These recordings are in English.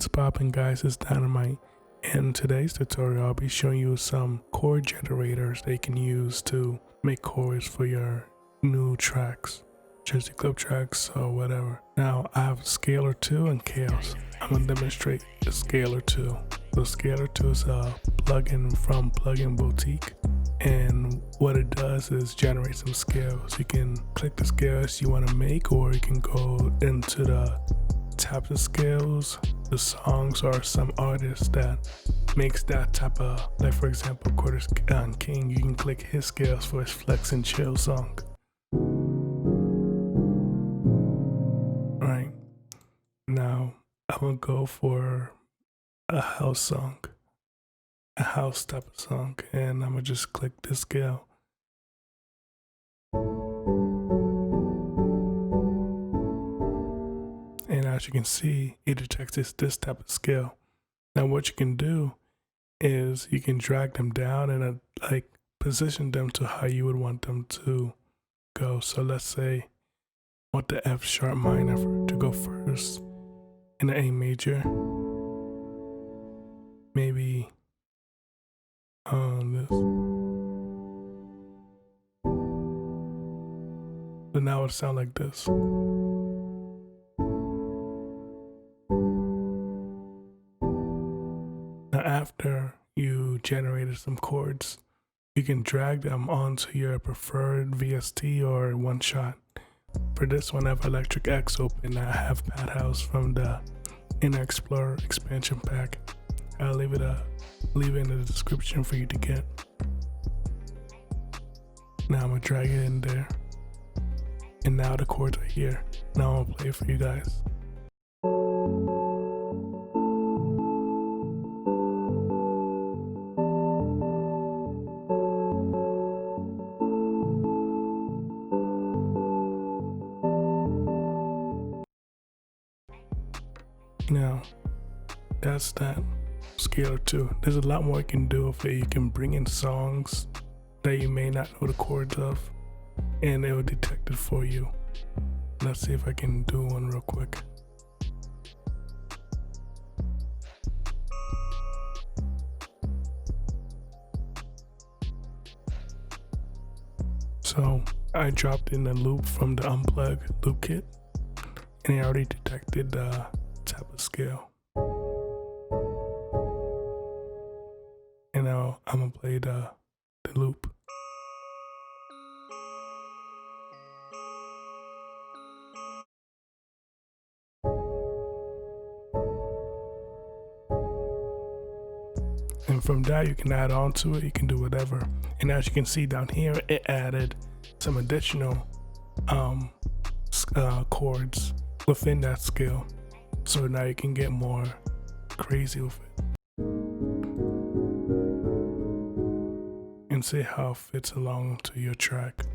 What's poppin', guys? It's Dynamite. In today's tutorial, I'll be showing you some chord generators that you can use to make chords for your new tracks, Jersey Club tracks or whatever. Now, I have Scalar 2 and Chaos. I'm gonna demonstrate the Scalar 2. So Scalar 2 is a plugin from Plugin Boutique, and what it does is generate some scales. You can click the scales you want to make, or you can go into the tab of scales, the songs, or some artist that makes that type of, like for example, Chord King. You can click his scales for his Flex and Chill song. Right now, I'm gonna go for a house song, a house type of song, and I'm gonna just click this scale. And as you can see, it detects this type of scale. Now what you can do is you can drag them down and like position them to how you would want them to go. So let's say I want the F sharp minor to go first, in the A major, maybe on this. So now it would sound like this. Now after you generated some chords, you can drag them onto your preferred VST or one shot. For this one, I have Electric X open. I have Pad House from the Inner Explorer expansion pack. I'll leave it in the description for you to get. Now I'm gonna drag it in there. And now the chords are here. Now I'm gonna play it for you guys. Now, that's that Scalar 2. There's a lot more you can do with it. You can bring in songs that you may not know the chords of, and it will detect it for you. Let's see if I can do one real quick. So I dropped in a loop from the Unplug loop kit, and it already detected the type of scale. And now I'm gonna play the loop. And from that, you can add on to it. You can do whatever. And as you can see down here, it added some additional chords within that scale. So now you can get more crazy with it and see how it fits along to your track.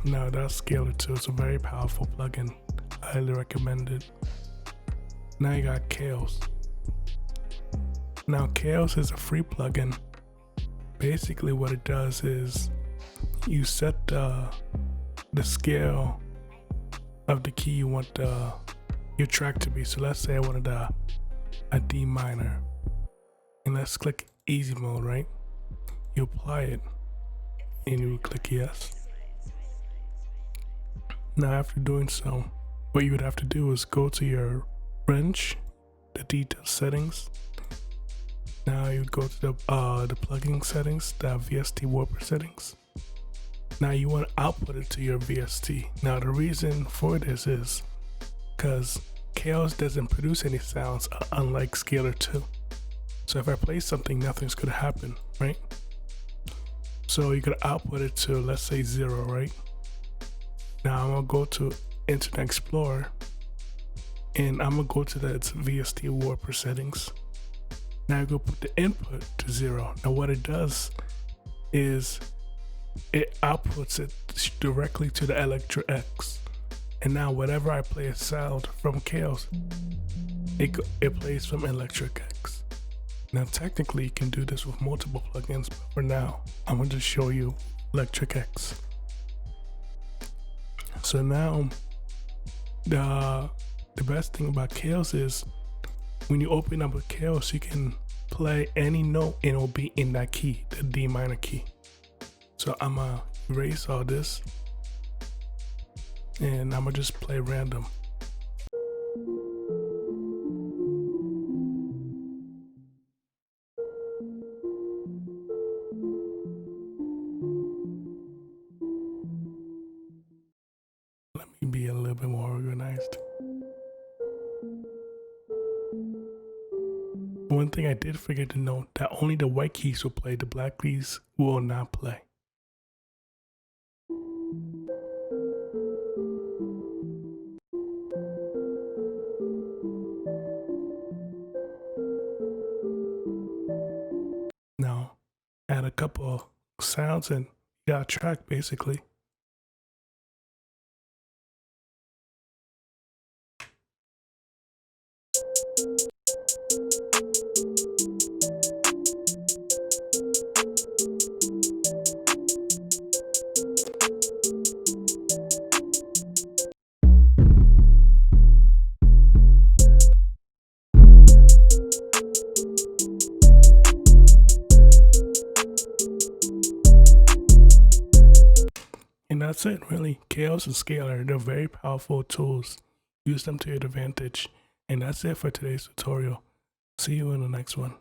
Now that's Scalar 2. It's a very powerful plugin. I highly recommend it. Now you got Chaos. Now Chaos is a free plugin. Basically what it does is you set the scale of the key you want your track to be. So let's say I wanted a D minor, and let's click easy mode, right? You apply it and you click yes. Now after doing so, what you would have to do is go to your wrench, the detail settings. Now you go to the plugin settings, the VST warper settings. Now you want to output it to your VST. Now the reason for this is because Chaos doesn't produce any sounds, unlike Scalar 2. So if I play something, nothing's gonna happen, right? So you could output it to, let's say 0, right? Now I'm gonna go to Internet Explorer, and I'm gonna go to the VST warper settings. Now I go put the input to 0. Now what it does is it outputs it directly to the Electric X. And now whenever I play a sound from Chaos, it plays from Electric X. Now technically you can do this with multiple plugins, but for now, I'm gonna just show you Electric X. So now, the best thing about Chaos is when you open up a chaos, you can play any note and it'll be in that key, the D minor key. So I'm gonna erase all this and I'm gonna just play random. Let me be a little bit more organized. One thing I did forget to note, that only the white keys will play, the black keys will not play. Now, add a couple of sounds and you got a track basically. And that's it, really. Chaos and Scalar, they're very powerful tools. Use them to your advantage. And that's it for today's tutorial. See you in the next one.